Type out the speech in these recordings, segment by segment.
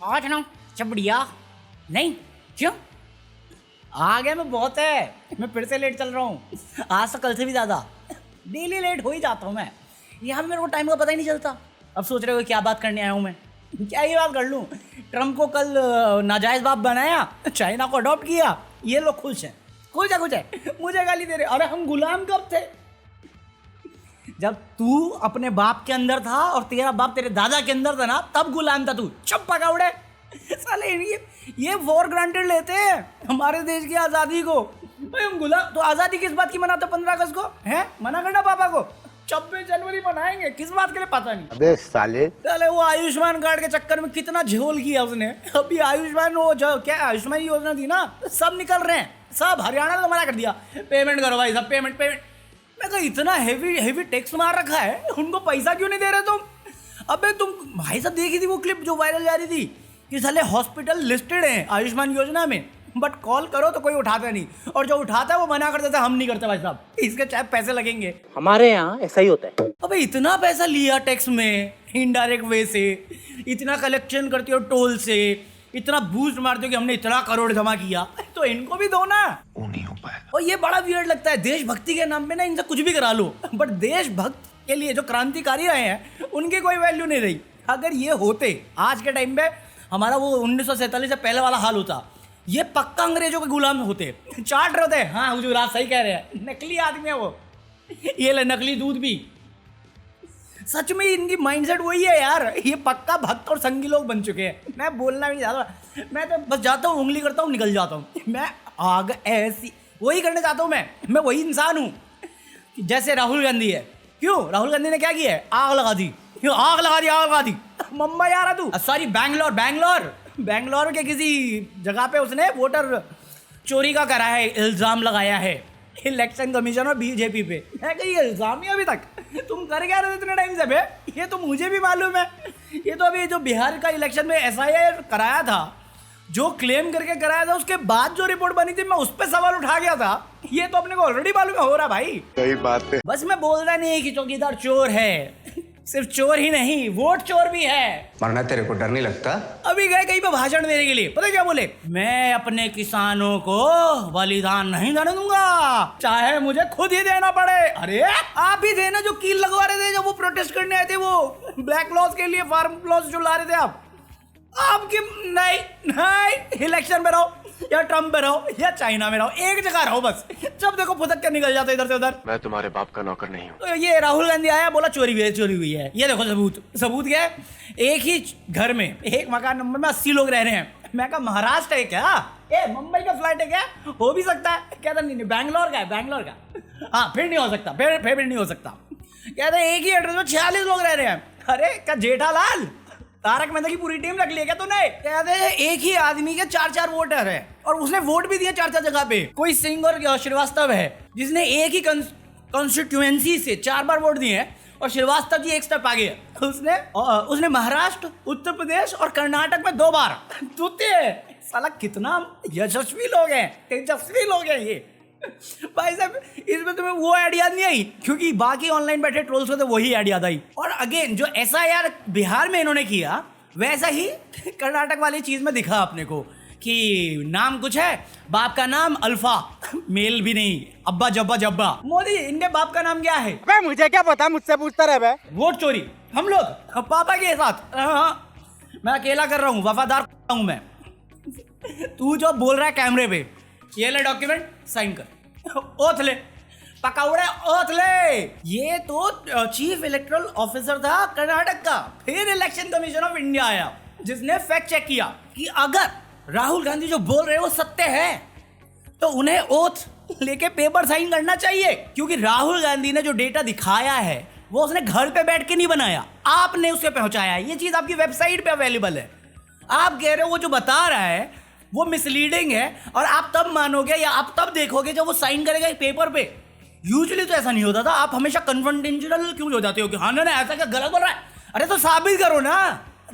आज ना सब बढ़िया नहीं क्यों आ गया मैं बहुत है। मैं फिर से लेट चल रहा हूँ, आज तो कल से भी ज़्यादा। डेली लेट हो ही जाता हूँ मैं, यहाँ पे मेरे को टाइम का पता ही नहीं चलता। अब सोच रहे हो क्या बात करने आया हूँ मैं, क्या ये बात कर लूँ। ट्रम्प को कल नाजायज़ बाप बनाया, चाइना को अडॉप्ट किया, ये लोग खुश हैं। खुश है मुझे गाली दे रहे। अरे हम गुलाम कब थे? जब तू अपने बाप के अंदर था और तेरा बाप तेरे दादा के अंदर था ना, तब गुलाम था तू। चुप पका उड़े साले। ये फॉर ग्रांटेड लेते हैं हमारे देश की आज़ादी को। भाई हम गुलाम तो आज़ादी किस बात की मनाते 15 अगस्त को है? मना करना पापा को। 26 जनवरी मनाएंगे, किस बात के लिए पता नहीं। अबे साले वो आयुष्मान कार्ड के चक्कर में कितना झोल किया उसने। अभी आयुष्मान वो जो क्या आयुष्मान योजना थी ना, सब निकल रहे हैं, सब हरियाणा ने मना कर दिया। पेमेंट करो भाई सब, पेमेंट। मैं कहा इतना हेवी टैक्स मार रखा है, उनको पैसा क्यों नहीं दे रहे तुम? अबे तुम भाई साहब देखी थी वो क्लिप जो वायरल जा रही थी कि साले हॉस्पिटल लिस्टेड हैं आयुष्मान योजना में, बट कॉल करो तो कोई उठाता नहीं, और जो उठाता है वो मना कर देता है, हम नहीं करते भाई साहब, इसके चाहे पैसे लगेंगे। हमारे यहाँ ऐसा ही होता है। अबे इतना पैसा लिया टैक्स में इनडायरेक्ट वे से, इतना कलेक्शन करते हो टोल से, इतना बूस्ट मारते हो कि हमने इतना करोड़ जमा किया, तो इनको भी दो ना। वो नहीं हो पाएगा। और ये बड़ा वियर्ड लगता है, देशभक्ति के नाम पे ना इनसे कुछ भी करा लो, बट देशभक्त के लिए जो क्रांतिकारी रहे हैं उनकी कोई वैल्यू नहीं रही। अगर ये होते आज के टाइम पे, हमारा वो 1947 से पहले वाला हाल होता, ये पक्का अंग्रेजों के गुलाम होते, चाट रहे होते। हाँ हुजूर आप सही कह रहे हैं, नकली आदमी है वो, ये ले नकली दूध भी। सच में इनकी माइंडसेट वही है यार, ये पक्का भक्त और संगी लोग बन चुके हैं। मैं बोलना भी नहीं चाहता, मैं तो बस जाता हूँ, उंगली करता हूँ, निकल जाता हूँ। मैं आग ऐसी वही करने चाहता हूँ, मैं वही इंसान हूँ जैसे राहुल गांधी है। क्यों राहुल गांधी ने क्या किया है? आग लगा दी, आग लगा दी। मुंबई आ रहा तू, सॉरी बैंगलोर के किसी जगह पे उसने वोटर चोरी का करा है, इल्ज़ाम लगाया है इलेक्शन कमीशन और बीजेपी पे। मैं कही इल्ज़ाम ही अभी तक तुम कर क्या रहे हो इतने टाइम से बे? ये तो मुझे भी मालूम है। ये तो अभी जो बिहार का इलेक्शन में SIR कराया था, जो क्लेम करके कराया था, उसके बाद जो रिपोर्ट बनी थी मैं उस पर सवाल उठा गया था। ये तो अपने को ऑलरेडी मालूम हो रहा भाई। सही बात है। बस मैं बोलता नहीं कि चौकीदार चोर है, सिर्फ चोर ही नहीं वोट चोर भी है। मरना तेरे को डर नहीं लगता? अभी गए कहीं पे भाषण देने के लिए, पता क्या बोले? मैं अपने किसानों को बलिदान नहीं देने दूंगा, चाहे मुझे खुद ही देना पड़े। अरे आप ही थे ना जो कील लगवा रहे थे जब वो प्रोटेस्ट करने आए थे, वो ब्लैक लॉस के लिए, फार्म लॉस जो ला रहे थे आपके। नहीं इलेक्शन में रहो या ट्रम्प में रहो या चाइना में रहो, एक जगह रहो बस। जब देखो फुदक के निकल जाते इधर से उधर। मैं तुम्हारे बाप का नौकर नहीं हूँ। तो ये राहुल गांधी आया, बोला चोरी हुई है। ये देखो सबूत क्या है? एक ही घर में एक मकान नंबर में 80 लोग रह रहे हैं। मैं कहा महाराष्ट्र है क्या? मुंबई का फ्लैट है क्या? हो भी सकता है। कहता नहीं बैंगलोर का। हाँ फिर नहीं हो सकता, फिर नहीं हो सकता। कहता एक ही एड्रेस में 46 लोग रह रहे हैं। अरे क्या जेठालाल तारक मेहता की पूरी टीम रख ली है क्या तूने? कहते हैं एक ही आदमी के 4 वोटर है, और उसने वोट भी दिए 4 जगह पे। कोई सिंह और श्रीवास्तव है जिसने एक ही कॉन्स्टिट्यूएंसी से 4 बार वोट दिए हैं, और श्रीवास्तव जी एक स्टेप आगे है। उसने महाराष्ट्र, उत्तर प्रदेश और कर्नाटक में 2 बार तूते। साला कितना यशस्वी लोग हैं, तेजस्वी लोग हैं ये। भाई साहब इसमें तुम्हें वो आइडिया नहीं आई, क्योंकि बाकी ऑनलाइन बैठे ट्रोल्स को तो वही आइडिया आई। और अगेन जो SIR बिहार में इन्होंने किया, वैसा ही कर्नाटक वाली चीज में दिखा अपने को कि नाम कुछ है, बाप का नाम अल्फा, मेल भी नहीं, अब्बा जब्बा। मोदी इनके बाप का नाम क्या है? अबे मुझे क्या पता, मुझसे पूछता रहे बे। वोट चोरी हम लोग पापा के साथ। मैं अकेला कर रहा हूँ, वफादार हूँ मैं। तू जो बोल रहा है कैमरे पे, ये ले डॉक्यूमेंट, साइन कर, ओथ ले पकाउड़े, ओथ ले। ये तो चीफ इलेक्टोरल ऑफिसर था कर्नाटक का। फिर इलेक्शन कमीशन ऑफ इंडिया आया जिसने फैक्ट चेक किया कि अगर राहुल गांधी जो बोल रहे हैं वो सत्य है, तो उन्हें ओथ लेके पेपर साइन करना चाहिए, क्योंकि राहुल गांधी ने जो डेटा दिखाया है वो उसने घर पे बैठ के नहीं बनाया, आपने उसे पहुंचाया है। ये चीज आपकी वेबसाइट पे अवेलेबल है। आप कह रहे हो वो जो बता रहा है वो मिसलीडिंग है, और आप तब मानोगे या आप तब देखोगे जब वो साइन करेगा पेपर पे। यूजुअली तो ऐसा नहीं होता था। आप हमेशा कन्फ्रंटेशनल क्यों हो जाते हो कि हाँ ना ऐसा क्या गलत बोल रहा है? अरे तो साबित करो ना,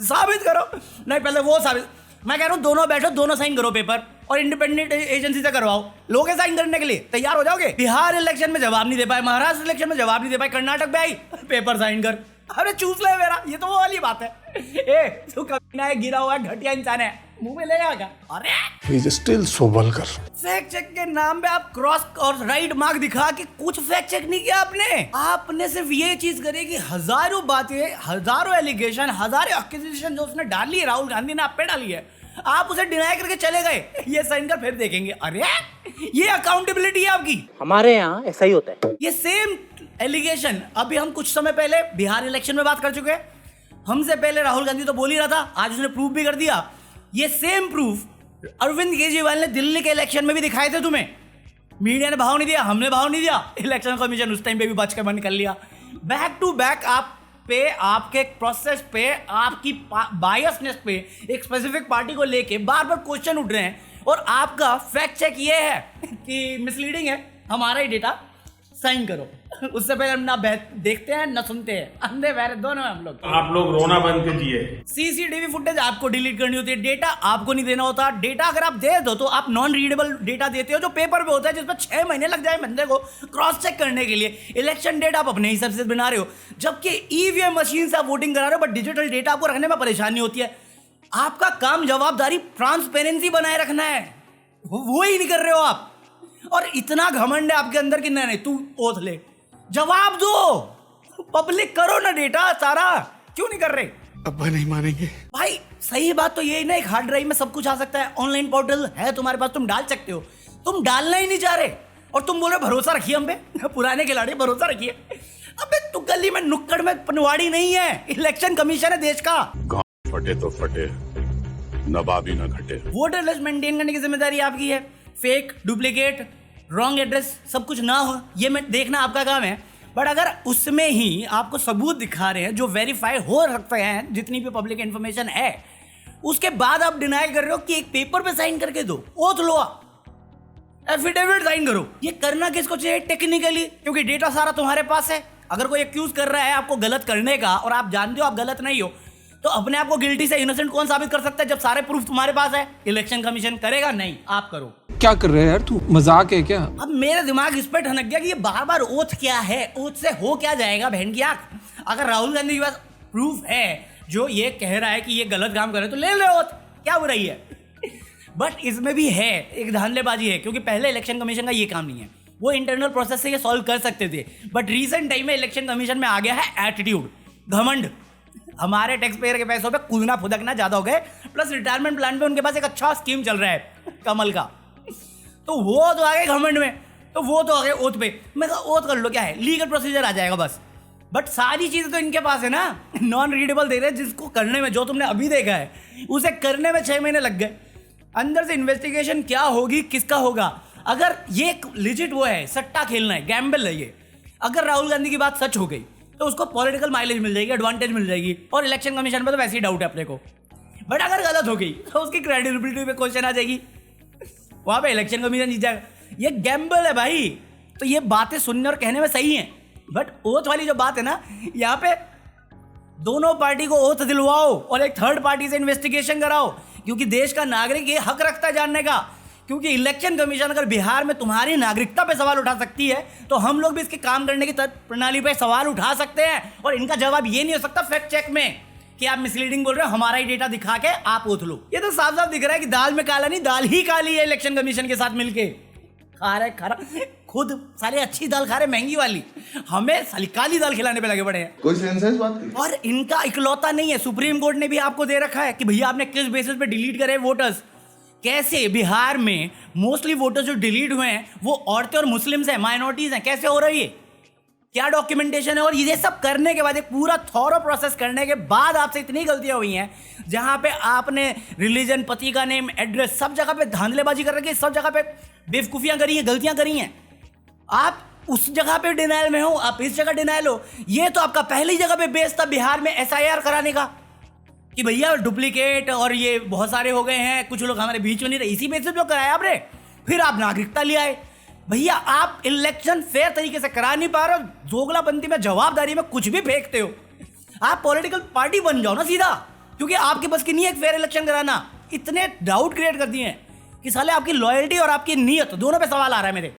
साबित करो। नहीं पहले वो साबित, मैं कह रहा हूँ दोनों बैठो, दोनों साइन करो पेपर, और इंडिपेंडेंट एजेंसी से करवाओ। लोग साइन करने के लिए तैयार हो जाओगे। बिहार इलेक्शन में जवाब नहीं दे पाए, महाराष्ट्र इलेक्शन में जवाब नहीं दे पाए, कर्नाटक में आई पेपर साइन कर। अरे चूस ले मेरा, ये तो वो वाली बात है। ना ये गिरा हुआ घटिया इंसान है, मुंह में लेगा क्या? अरे He is still so vulgar. Fact check के नाम पे आप क्रॉस और राइट मार्क दिखा के कुछ फैक्ट चेक नहीं किया आपने सिर्फ ये चीज करी कि हजारों बातें, हजारों एलिगेशन, हजारों एक्यूजेशन जो उसने डाली है, राहुल गांधी ने आप पे डाली है, आप उसे डिनाई करके चले गए। ये साइन कर फिर देखेंगे। अरे ये अकाउंटेबिलिटी है आपकी। हमारे यहाँ ऐसा ही होता है। ये सेम एलिगेशन अभी हम कुछ समय पहले बिहार इलेक्शन में बात कर चुके हैं। हमसे पहले राहुल गांधी तो बोल ही रहा था, आज उसने प्रूफ भी कर दिया। ये सेम प्रूफ अरविंद केजरीवाल ने दिल्ली के इलेक्शन में भी दिखाए थे तुम्हें। मीडिया ने भाव नहीं दिया, हमने भाव नहीं दिया, इलेक्शन कमीशन उस टाइम पे भी बच के बंद कर लिया। बैक टू बैक आप पे, आपके प्रोसेस पे, आपकी बायसनेस पे, एक स्पेसिफिक पार्टी को लेके बार बार क्वेश्चन उठ रहे हैं और आपका फैक्ट चेक ये है कि मिसलीडिंग है, हमारा ही डेटा, साइन करो। उससे पहले हम ना देखते हैं ना सुनते हैं, अंधे बहरे दोनों हैं हम लोग। आप लोग रोना बंद कीजिए। सीसीटीवी फुटेज आपको डिलीट करनी होती है, डेटा आपको नहीं देना होता। डेटा अगर आप दे दो तो आप नॉन रीडेबल डेटा देते हो जो पेपर पे होता है, जिसमें 6 महीने लग जाए बंदे को क्रॉस चेक करने के लिए। इलेक्शन डेटा आप अपने हिसाब से बना रहे हो, जबकि ईवीएम मशीन से आप वोटिंग करा रहे हो, बट डिजिटल डेटा आपको रखने में परेशानी होती है। आपका काम जवाबदारी ट्रांसपेरेंसी बनाए रखना है, वो ही नहीं कर रहे हो आप। और इतना घमंड है आपके अंदर कि नहीं तू ओथ ले, जवाब दो, पब्लिक करो ना डेटा सारा, क्यों नहीं कर रहे? अब्बा नहीं मानेंगे। भाई सही बात तो यही ना, एक हार्ड ड्राइव में सब कुछ आ सकता है, ऑनलाइन पोर्टल है तुम्हारे पास, तुम डाल सकते हो। तुम डालना ही नहीं चाह रहे और तुम बोल रहे भरोसा रखिए हम पे, पुराने खिलाड़ी भरोसा रखिए। अबे तू गली में नुक्कड़ में पनवाड़ी नहीं है, इलेक्शन कमीशन है देश का। फटे तो फटे, नवाबी न घटे। वोटर लिस्ट मेंटेन करने की जिम्मेदारी आपकी है। फेक, डुप्लीकेट, रॉन्ग एड्रेस सब कुछ ना हो, ये मैं देखना आपका काम है। बट अगर उसमें ही आपको सबूत दिखा रहे हैं जो वेरीफाई हो सकते हैं, जितनी भी पब्लिक इंफॉर्मेशन है, उसके बाद आप डिनाई कर रहे हो कि एक पेपर पे साइन करके दो, ओथ लो, एफिडेविट साइन करो। ये करना किसको चाहिए? टेक्निकली, क्योंकि डेटा सारा तुम्हारे पास है। अगर कोई एक्यूज कर रहा है आपको गलत करने का और आप जानते हो आप गलत नहीं हो, तो अपने आप को गिल्टी से इनोसेंट कौन साबित कर सकता है जब सारे प्रूफ तुम्हारे पास है? इलेक्शन कमीशन करेगा नहीं, आप करो। क्या कर रहे हैं यार, तू मजाक है क्या? अब मेरा दिमाग इस पर ठनक गया कि ये बार बार ओथ क्या है, ओथ से हो क्या जाएगा बहन की आंख। अगर राहुल गांधी के पास प्रूफ है जो ये कह रहा है कि ये गलत काम कर रहे, तो ले लो ओथ, क्या बुराई है? बट इसमें भी है एक धांधलेबाजी है, क्योंकि पहले इलेक्शन कमीशन का ये काम नहीं है, वो इंटरनल प्रोसेस से ये सॉल्व कर सकते थे। बट रिसेंट टाइम में इलेक्शन कमीशन में आ गया है एटीट्यूड, घमंड। हमारे टैक्स पेयर के पैसों पे कूदना फुदकना ज्यादा हो गए, प्लस रिटायरमेंट प्लान पे उनके पास एक अच्छा स्कीम चल रहा है कमल का, तो वो तो आ गए घमंड में, तो वो तो आ गए ओथ पे। मैं कहा ओथ कर लो, क्या है, लीगल प्रोसीजर आ जाएगा बस। बट सारी चीजें तो इनके पास है ना, नॉन रीडेबल दे रहे हैं, जिसको करने में, जो तुमने अभी देखा है उसे करने में 6 महीने लग गए। अंदर से इन्वेस्टिगेशन क्या होगी, किसका होगा? अगर ये लिजिट वो है, सट्टा खेलना है, गैम्बल है ये, अगर राहुल गांधी की बात सच हो गई तो उसको पॉलिटिकल माइलेज मिल जाएगी, एडवांटेज मिल जाएगी, और इलेक्शन कमीशन पे तो वैसे ही डाउट है अपने को। बट अगर गलत हो गई तो उसकी क्रेडिबिलिटी पे क्वेश्चन आ जाएगी, वहां पे इलेक्शन कमीशन जीत जाएगा। ये गैम्बल है भाई। तो ये बातें सुनने और कहने में सही हैं, बट ओथ वाली जो बात है ना, यहाँ पे दोनों पार्टी को ओथ दिलवाओ और एक थर्ड पार्टी से इन्वेस्टिगेशन कराओ, क्योंकि देश का नागरिक ये हक रखता है जानने का। क्योंकि इलेक्शन कमीशन अगर बिहार में तुम्हारी नागरिकता पे सवाल उठा सकती है, तो हम लोग भी इसके काम करने की प्रणाली पे सवाल उठा सकते हैं। और इनका जवाब ये नहीं हो सकता फैक्ट चेक में कि आप मिसलीडिंग बोल रहे हो, हमारा ही डेटा दिखा के आप ओथ लो। ये तो साफ साफ दिख रहा है कि दाल में काला नहीं, दाल ही काली है इलेक्शन कमीशन के साथ मिलके। खा रहे खुद सारे अच्छी दाल खा रहे, महंगी वाली, हमें साली काली दाल खिलाने पे लगे पड़े हैं। कोई सेंस है इस बात की? और इनका इकलौता नहीं है, सुप्रीम कोर्ट ने भी आपको दे रखा है कि भैया आपने किस बेसिस पे डिलीट करे वोटर्स। कैसे बिहार में मोस्टली वोटर्स जो डिलीट हुए हैं वो औरतें और मुस्लिम्स हैं, माइनॉरिटीज हैं, कैसे हो रही है, क्या डॉक्यूमेंटेशन है? और ये सब करने के बाद, एक पूरा थॉरो प्रोसेस करने के बाद आपसे इतनी गलतियां हुई हैं, जहां पे आपने रिलीजन, पति का नेम, एड्रेस, सब जगह पे धांधलेबाजी कर रखी है, सब जगह पे बेवकूफियां करी हैं, गलतियां करी हैं। आप उस जगह पे डिनाइल में हो, आप इस जगह डिनाइल हो। ये तो आपका पहली जगह पे बेस था बिहार में SIR कराने का कि भैया डुप्लीकेट और ये बहुत सारे हो गए हैं, कुछ लोग हमारे बीच में नहीं रहे, इसी बेसिस पे कराया आपने। फिर आप नागरिकता ले आए। भैया आप इलेक्शन फेयर तरीके से करा नहीं पा रहे हो, दोगलापंती में, जवाबदारी में कुछ भी फेंकते हो। आप पॉलिटिकल पार्टी बन जाओ ना सीधा, क्योंकि आपके बस की नहीं है एक फेयर इलेक्शन कराना। इतने डाउट क्रिएट कर दिए हैं कि साले आपकी लॉयल्टी और आपकी नीयत दोनों पे सवाल आ रहा है मेरे।